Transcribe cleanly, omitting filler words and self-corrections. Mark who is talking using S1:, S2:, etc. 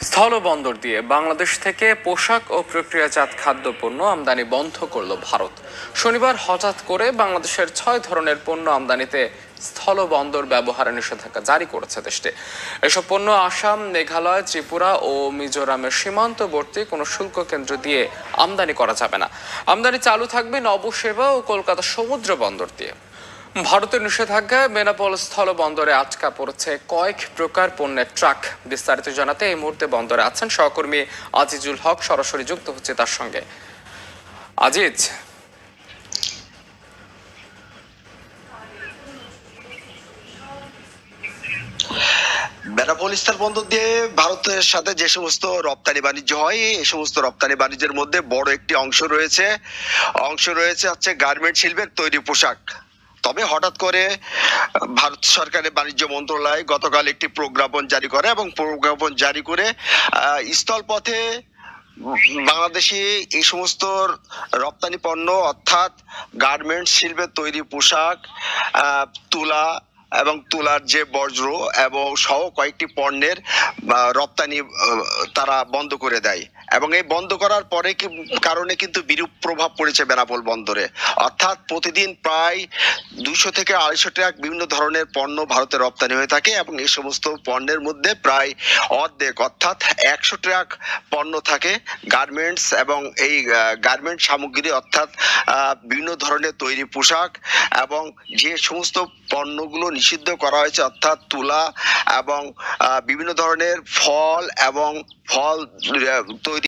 S1: স্থলবন্দর দিয়ে বাংলাদেশ থেকে পোশাক ও প্রক্রিয়াজাত খাদ্যপণ্য আমদানি বন্ধ করল ভারত। শনিবার হঠাৎ করে বাংলাদেশের 6 ধরনের পণ্য আমদানিতে স্থলবন্দর ব্যবহারের নিষেধাজ্ঞা জারি করেছে দেশটি। এসব পণ্য আসাম, মেঘালয়, ত্রিপুরা ও মিজোরামের সীমান্তবর্তী কোনো শুল্ক কেন্দ্র দিয়ে আমদানি করা যাবে না। আমদানি চালু থাকবে নবসেবা ও কলকাতা সমুদ্র বন্দর দিয়ে। ভারতের নিষেধাজ্ঞায় বেনাপোল স্থলবন্দরে আটকা পড়েছে কয়েক প্রকার পণ্যের ট্রাক। বিস্তারিত জানাতে এই মুহূর্তে বন্দরে আছেন সহকর্মী আজিজুল হক, সরাসরি যুক্ত হচ্ছে তার সঙ্গে। আজিজ,
S2: বেনাপোল স্থলবন্দর দিয়ে ভারতের সাথে যে সমস্ত রপ্তানি বাণিজ্য হয়, এই সমস্ত রপ্তানি বাণিজ্যের মধ্যে বড় একটি অংশ রয়েছে হচ্ছে গার্মেন্ট শিল্পের তৈরি পোশাক। তবে হঠাৎ করে ভারত সরকারের বাণিজ্য মন্ত্রণালয় গতকাল একটি প্রজ্ঞাপন জারি করে এবং প্রজ্ঞাপন জারি করে স্থলপথে বাংলাদেশে এই সমস্ত রপ্তানি পণ্য অর্থাৎ গার্মেন্টস শিল্পের তৈরি পোশাক, তুলা এবং তুলার যে বজ্র এবং সহ কয়েকটি পণ্যের রপ্তানি তারা বন্ধ করে দেয়। এবং এই বন্ধ করার পরে কারণে কিন্তু বিরূপ প্রভাব পড়েছে বেনাপোল বন্দরে। অর্থাৎ প্রতিদিন প্রায় 200 থেকে 250 ট্রাক বিভিন্ন ধরনের পণ্য ভারতে রপ্তানি হয়ে থাকে এবং এই সমস্ত পণ্যের মধ্যে প্রায় অর্ধেক অর্থাৎ 100 ট্রাক পণ্য থাকে গার্মেন্টস এবং এই গার্মেন্ট সামগ্রী অর্থাৎ বিভিন্ন ধরনের তৈরি পোশাক এবং যে সমস্ত পণ্যগুলো নিষিদ্ধ করা হয়েছে অর্থাৎ তুলা এবং বিভিন্ন ধরনের ফল এবং ফল তৈরি